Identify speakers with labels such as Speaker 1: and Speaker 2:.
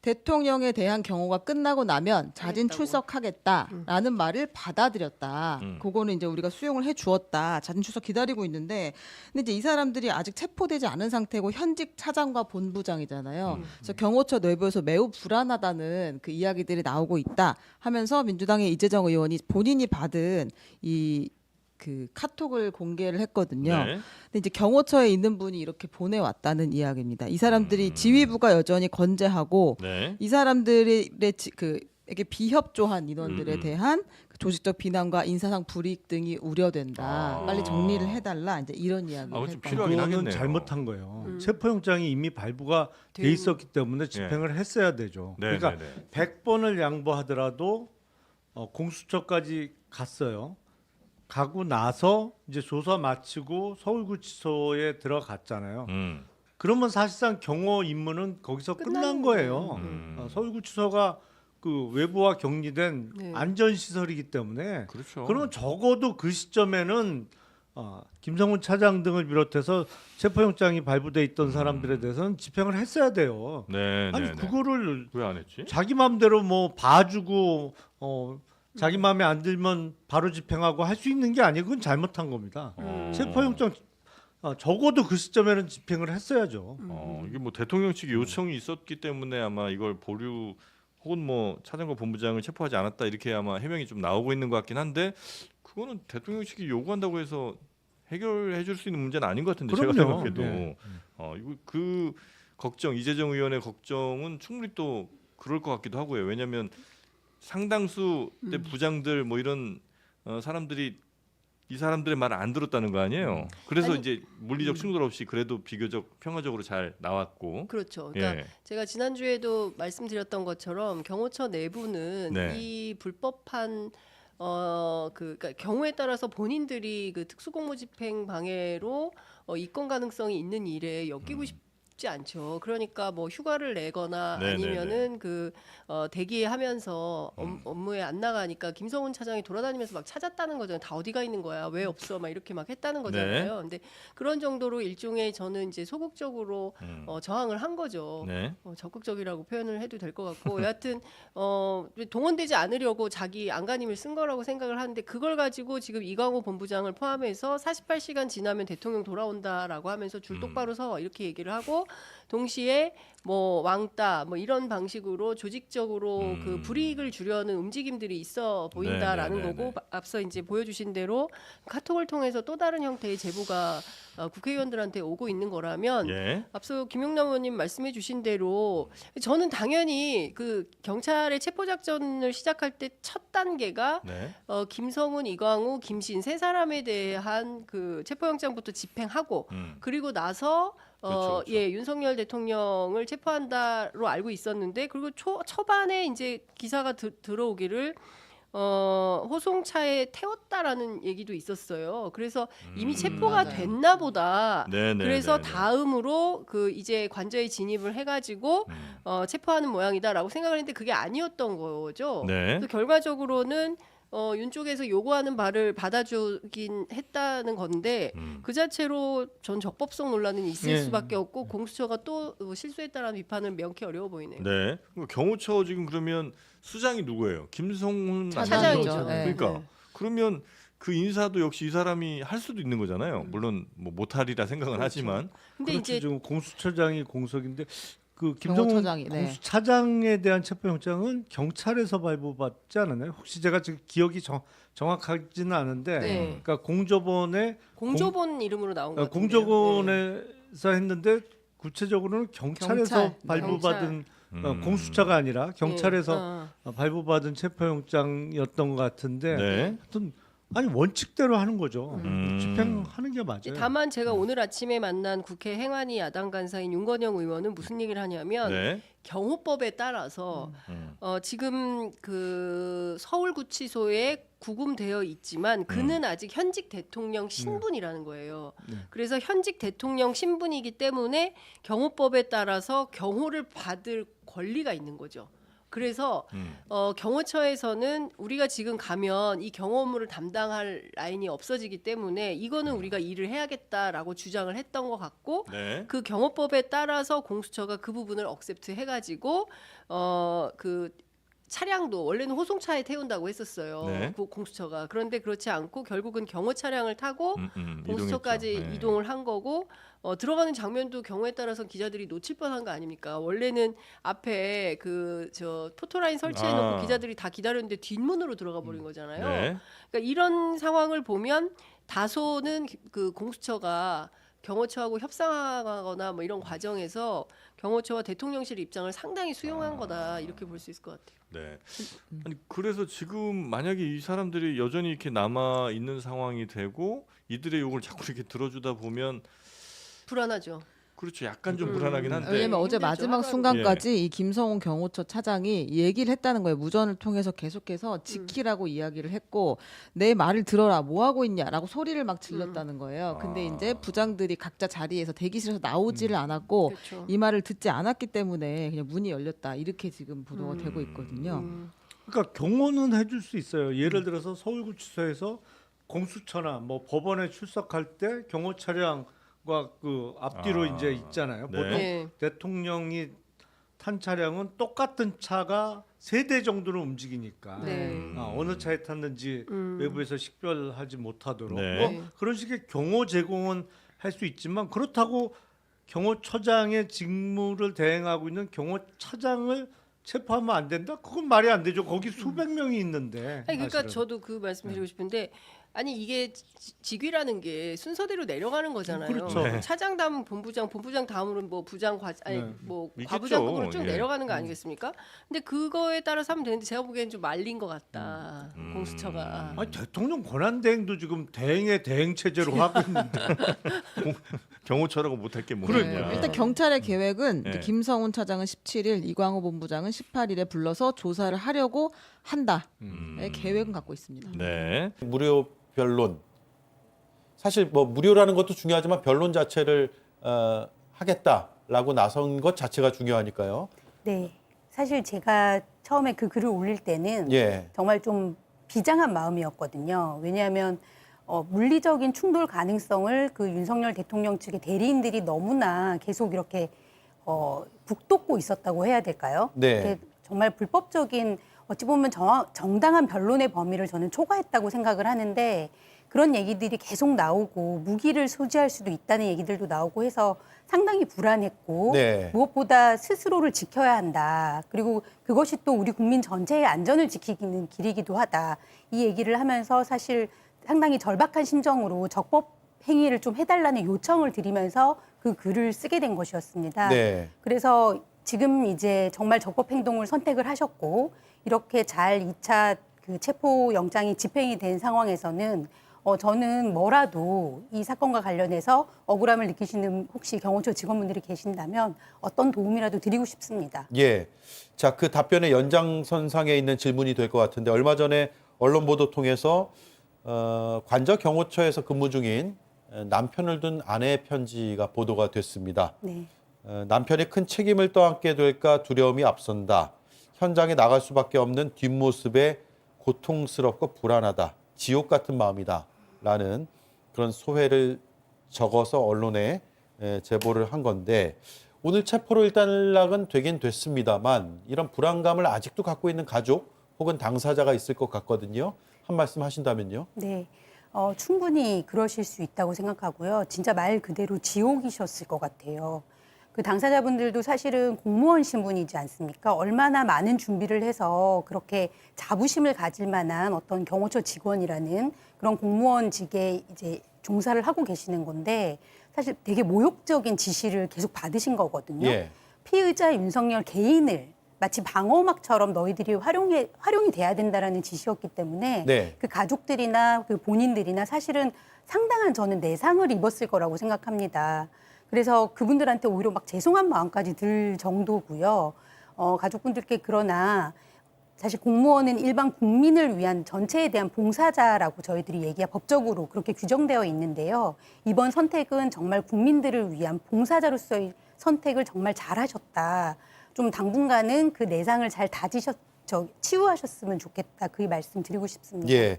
Speaker 1: 대통령에 대한 경호가 끝나고 나면 자진
Speaker 2: 하겠다고.
Speaker 1: 출석하겠다라는 말을 받아들였다.
Speaker 3: 음.
Speaker 1: 그거는 이제 우리가 수용을 해 주었다. 자진 출석 기다리고 있는데 근데 이제 이 사람들이 아직 체포되지 않은 상태고 현직 차장과 본부장이잖아요. 그래서 경호처 내부에서 매우 불안하다는 그 이야기들이 나오고 있다 하면서 민주당의 이재정 의원이 본인이 받은 이 그 카톡을 공개를 했거든요.
Speaker 3: 네.
Speaker 1: 근데 이제 경호처에 있는 분이 이렇게 보내왔다는 이야기입니다. 이 사람들이 지휘부가 여전히 건재하고
Speaker 3: 네.
Speaker 1: 이 사람들의 이게 비협조한 인원들에
Speaker 3: 음.
Speaker 1: 대한 그 조직적 비난과 인사상 불이익 등이 우려된다.
Speaker 3: 아.
Speaker 1: 빨리 정리를 해달라. 이제 이런 이야기를
Speaker 3: 그거 좀
Speaker 1: 했다.
Speaker 3: 필요하긴
Speaker 4: 그거는
Speaker 3: 하겠네요.
Speaker 4: 잘못한 거예요. 체포영장이 이미 발부가 돼
Speaker 2: 된-
Speaker 4: 있었기 때문에 집행을 했어야 되죠.
Speaker 3: 네,
Speaker 4: 그러니까
Speaker 3: 네, 네.
Speaker 4: 100번을 양보하더라도 공수처까지 갔어요. 가고 나서 이제 조사 마치고 서울구치소에 들어갔잖아요. 그러면 사실상 경호 임무는 거기서 끝난
Speaker 2: 끝나는
Speaker 4: 거예요.
Speaker 3: 음.
Speaker 4: 서울구치소가 그 외부와 격리된
Speaker 2: 네.
Speaker 4: 안전시설이기 때문에
Speaker 3: 그렇죠.
Speaker 4: 그러면 적어도 그 시점에는 김성훈 차장 등을 비롯해서 체포영장이 발부돼 있던 사람들에 대해서는 집행을 했어야 돼요.
Speaker 3: 네,
Speaker 4: 아니
Speaker 3: 네, 네.
Speaker 4: 그거를
Speaker 3: 왜 안 했지?
Speaker 4: 자기 마음대로 뭐 봐주고 자기 마음에 안 들면 바로 집행하고 할 수 있는 게 아니고 그건 잘못한 겁니다. 체포영장 적어도 그 시점에는 집행을 했어야죠.
Speaker 3: 이게 뭐 대통령 측의 요청이 있었기 때문에 아마 이걸 보류 혹은 뭐 차장과 본부장을 체포하지 않았다 이렇게 아마 해명이 좀 나오고 있는 것 같긴 한데 그거는 대통령 측이 요구한다고 해서 해결해 줄 수 있는 문제는 아닌 것 같은데 제가
Speaker 4: 그럼요.
Speaker 3: 생각해도
Speaker 4: 네.
Speaker 3: 이거 그 걱정 이재정 의원의 걱정은 충분히 또 그럴 것 같기도 하고요. 왜냐하면 상당수 때 부장들 뭐 이런 사람들이 이 사람들의 말을 안 들었다는 거 아니에요. 그래서
Speaker 2: 아니,
Speaker 3: 이제 물리적 충돌 없이 그래도 비교적 평화적으로 잘 나왔고.
Speaker 2: 그렇죠. 그러니까
Speaker 3: 예.
Speaker 2: 제가 지난주에도 말씀드렸던 것처럼 경호처 내부는
Speaker 3: 네.
Speaker 2: 이 불법한 그러니까 경우에 따라서 본인들이 그 특수공무집행 방해로 이권 가능성이 있는 일에 엮이고 싶지 않죠. 그러니까 뭐 휴가를 내거나
Speaker 3: 네네네.
Speaker 2: 아니면은 그 대기하면서 업무에 안 나가니까 김성훈 차장이 돌아다니면서 막 찾았다는 거잖아요. 다 어디가 있는 거야? 왜 없어? 막 이렇게 막 했다는 거잖아요. 근데 그런 정도로 일종의 저는 이제 소극적으로 저항을 한 거죠.
Speaker 3: 네.
Speaker 2: 적극적이라고 표현을 해도 될 것 같고 여하튼 동원되지 않으려고 자기 안간힘을 쓴 거라고 생각을 하는데 그걸 가지고 지금 이광호 본부장을 포함해서 48시간 지나면 대통령 돌아온다라고 하면서 줄 똑바로 서 이렇게 얘기를 하고 동시에 뭐 왕따 뭐 이런 방식으로 조직적으로 그 불이익을 주려는 움직임들이 있어 보인다라는
Speaker 3: 네네네네.
Speaker 2: 거고 앞서 이제 보여주신 대로 카톡을 통해서 또 다른 형태의 제보가 국회의원들한테 오고 있는 거라면
Speaker 3: 예.
Speaker 2: 앞서 김용남 의원님 말씀해주신 대로 저는 당연히 그 경찰의 체포 작전을 시작할 때 첫 단계가
Speaker 3: 네.
Speaker 2: 김성훈, 이광우, 김신 세 사람에 대한 그 체포영장부터 집행하고 그리고 나서
Speaker 3: 그렇죠.
Speaker 2: 예 윤석열 대통령을 체포한다로 알고 있었는데 그리고 초반에 이제 기사가 들어오기를 호송차에 태웠다라는 얘기도 있었어요. 그래서 이미 체포가
Speaker 1: 맞아요.
Speaker 2: 됐나 보다.
Speaker 3: 네네.
Speaker 2: 그래서 다음으로 그 이제 관저에 진입을 해가지고 체포하는 모양이다라고 생각을 했는데 그게 아니었던 거죠.
Speaker 3: 네.
Speaker 2: 그래서 결과적으로는 윤 쪽에서 요구하는 바를 받아주긴 했다는 건데 그 자체로 전 적법성 논란은 있을
Speaker 4: 예.
Speaker 2: 수밖에 없고 공수처가 또 실수했다라는 비판을 명쾌 어려워 보이네요.
Speaker 3: 네. 그럼 경호처 지금 그러면 수장이 누구예요? 김성훈
Speaker 2: 차장이죠.
Speaker 3: 아니죠?
Speaker 1: 네.
Speaker 3: 그러니까
Speaker 2: 네.
Speaker 3: 그러면 그 인사도 역시 이 사람이 할 수도 있는 거잖아요. 물론 뭐 못하리라 생각은
Speaker 2: 그렇죠.
Speaker 3: 하지만.
Speaker 2: 근데
Speaker 4: 그렇죠.
Speaker 2: 이제
Speaker 4: 지금 공수처장이 공석인데 그 김성훈
Speaker 1: 경호처장이, 네.
Speaker 4: 공수차장에 대한 체포영장은 경찰에서 발부받지 않았나요? 혹시 제가 지금 기억이 정확하지는 않은데,
Speaker 2: 네.
Speaker 4: 그러니까 공조본에
Speaker 2: 공조본 이름으로 나온 것 같아요.
Speaker 4: 공조본에서 했는데 구체적으로는 경찰에서
Speaker 1: 경찰, 네.
Speaker 4: 발부받은 공수처가 아니라 경찰에서
Speaker 2: 예.
Speaker 4: 발부받은 체포영장이었던 것 같은데,
Speaker 3: 네.
Speaker 4: 하여튼 아니 원칙대로 하는 거죠. 집행하는 게 맞아요.
Speaker 2: 다만 제가 오늘 아침에 만난 국회 행안위 야당 간사인 윤건영 의원은 무슨 얘기를 하냐면
Speaker 3: 네.
Speaker 2: 경호법에 따라서 지금 그 서울구치소에 구금되어 있지만 그는 아직 현직 대통령 신분이라는 거예요. 그래서 현직 대통령 신분이기 때문에 경호법에 따라서 경호를 받을 권리가 있는 거죠. 그래서 경호처에서는 우리가 지금 가면 이 경호 업무를 담당할 라인이 없어지기 때문에 이거는 우리가 일을 해야겠다라고 주장을 했던 것 같고
Speaker 3: 네.
Speaker 2: 그 경호법에 따라서 공수처가 그 부분을 억셉트 해가지고 그 차량도 원래는 호송차에 태운다고 했었어요.
Speaker 3: 네.
Speaker 2: 그 공수처가. 그런데 그렇지 않고 결국은 경호 차량을 타고 공수처까지
Speaker 3: 이동했죠. 네.
Speaker 2: 이동을 한 거고 들어가는 장면도 경우에 따라서 기자들이 놓칠 뻔한 거 아닙니까? 원래는 앞에 그 저 포토라인 설치해놓고 기자들이 다 기다렸는데 뒷문으로 들어가 버린 거잖아요.
Speaker 3: 네.
Speaker 2: 그러니까 이런 상황을 보면 다소는 그 공수처가 경호처하고 협상하거나 뭐 이런 과정에서 경호처와 대통령실 입장을 상당히 수용한 거다 이렇게 볼 수 있을 것 같아요.
Speaker 3: 네. 아니 그래서 지금 만약에 이 사람들이 여전히 이렇게 남아 있는 상황이 되고 이들의 욕을 자꾸 이렇게 들어주다 보면
Speaker 2: 불안하죠.
Speaker 3: 그렇죠. 약간 좀 불안하긴 한데.
Speaker 1: 왜냐면 어제
Speaker 2: 힘들죠,
Speaker 1: 마지막
Speaker 2: 하루하루.
Speaker 1: 순간까지 이 김성훈 경호처 차장이 얘기를 했다는 거예요. 무전을 통해서 계속해서 지키라고 이야기를 했고 내 말을 들어라. 뭐 하고 있냐라고 소리를 막 질렀다는 거예요. 근데 이제 부장들이 각자 자리에서 대기실에서 나오지를 않았고
Speaker 2: 그렇죠.
Speaker 1: 이 말을 듣지 않았기 때문에 그냥 문이 열렸다. 이렇게 지금 보도가 되고 있거든요.
Speaker 4: 그러니까 경호는 해줄 수 있어요. 예를 들어서 서울구치소에서 공수처나 뭐 법원에 출석할 때 경호 차량과 그 앞뒤로 이제 있잖아요.
Speaker 3: 네.
Speaker 4: 보통
Speaker 2: 네.
Speaker 4: 대통령이 탄 차량은 똑같은 차가 3대 정도는 움직이니까
Speaker 2: 네.
Speaker 4: 어느 차에 탔는지 외부에서 식별하지 못하도록
Speaker 3: 네.
Speaker 4: 뭐 그런 식의 경호 제공은 할 수 있지만 그렇다고 경호처장의 직무를 대행하고 있는 경호차장을 체포하면 안 된다? 그건 말이 안 되죠. 거기 수백 명이 있는데.
Speaker 2: 아니 그러니까
Speaker 4: 사실은.
Speaker 2: 저도 그 말씀드리고 싶은데 아니 이게 직위라는 게 순서대로 내려가는 거잖아요.
Speaker 4: 그렇죠.
Speaker 3: 네.
Speaker 2: 차장 다음 본부장, 본부장 다음으로는 뭐 부장 아니
Speaker 4: 네.
Speaker 2: 뭐
Speaker 3: 있겠죠.
Speaker 2: 과부장급으로 쭉
Speaker 3: 예.
Speaker 2: 내려가는 거 아니겠습니까? 근데 그거에 따라서 하면 되는데 제가 보기에는 좀 말린 것 같다. 공수처가.
Speaker 4: 아니, 대통령 권한 대행도 지금 대행의 대행 체제로 하고 있는데.
Speaker 3: 경호처라고 못할 게
Speaker 1: 네,
Speaker 3: 뭐냐.
Speaker 1: 일단 경찰의 계획은 이제
Speaker 3: 네.
Speaker 1: 김성훈 차장은 17일, 이광호 본부장은 18일에 불러서 조사를 하려고 한다. 의 계획은 갖고 있습니다.
Speaker 3: 네.
Speaker 5: 무료 변론. 사실 뭐 무료라는 것도 중요하지만 변론 자체를 하겠다라고 나선 것 자체가 중요하니까요.
Speaker 6: 네. 사실 제가 처음에 그 글을 올릴 때는
Speaker 5: 예.
Speaker 6: 정말 좀 비장한 마음이었거든요. 왜냐하면 물리적인 충돌 가능성을 그 윤석열 대통령 측의 대리인들이 너무나 계속 이렇게 북돋고 있었다고 해야 될까요?
Speaker 5: 네.
Speaker 6: 이렇게 정말 불법적인 어찌 보면 정당한 변론의 범위를 저는 초과했다고 생각을 하는데 그런 얘기들이 계속 나오고 무기를 소지할 수도 있다는 얘기들도 나오고 해서 상당히 불안했고
Speaker 5: 네.
Speaker 6: 무엇보다 스스로를 지켜야 한다. 그리고 그것이 또 우리 국민 전체의 안전을 지키는 길이기도 하다. 이 얘기를 하면서 사실 상당히 절박한 심정으로 적법 행위를 좀 해달라는 요청을 드리면서 그 글을 쓰게 된 것이었습니다.
Speaker 5: 네.
Speaker 6: 그래서 지금 이제 정말 적법 행동을 선택을 하셨고 이렇게 잘 2차 그 체포 영장이 집행이 된 상황에서는 저는 뭐라도 이 사건과 관련해서 억울함을 느끼시는 혹시 경호처 직원분들이 계신다면 어떤 도움이라도 드리고 싶습니다.
Speaker 5: 예. 자, 그 답변의 연장선상에 있는 질문이 될 것 같은데 얼마 전에 언론 보도 통해서 관저 경호처에서 근무 중인 남편을 둔 아내의 편지가 보도가 됐습니다.
Speaker 6: 네.
Speaker 5: 남편이 큰 책임을 떠안게 될까 두려움이 앞선다. 현장에 나갈 수밖에 없는 뒷모습에 고통스럽고 불안하다. 지옥 같은 마음이다. 라는 그런 소회를 적어서 언론에 제보를 한 건데 오늘 체포로 일단락은 되긴 됐습니다만 이런 불안감을 아직도 갖고 있는 가족 혹은 당사자가 있을 것 같거든요. 한 말씀 하신다면요.
Speaker 6: 네. 충분히 그러실 수 있다고 생각하고요. 진짜 말 그대로 지옥이셨을 것 같아요. 그 당사자분들도 사실은 공무원 신분이지 않습니까? 얼마나 많은 준비를 해서 그렇게 자부심을 가질 만한 어떤 경호처 직원이라는 그런 공무원직에 이제 종사를 하고 계시는 건데 사실 되게 모욕적인 지시를 계속 받으신 거거든요.
Speaker 5: 예.
Speaker 6: 피의자 윤석열 개인을 마치 방어막처럼 너희들이 활용이 돼야 된다라는 지시였기 때문에
Speaker 5: 네.
Speaker 6: 그 가족들이나 그 본인들이나 사실은 상당한 저는 내상을 입었을 거라고 생각합니다. 그래서 그분들한테 오히려 막 죄송한 마음까지 들 정도고요. 가족분들께 그러나 사실 공무원은 일반 국민을 위한 전체에 대한 봉사자라고 저희들이 법적으로 그렇게 규정되어 있는데요. 이번 선택은 정말 국민들을 위한 봉사자로서의 선택을 정말 잘하셨다. 좀 당분간은 그 내상을 잘 치유하셨으면 좋겠다. 그 말씀 드리고 싶습니다.
Speaker 5: 예.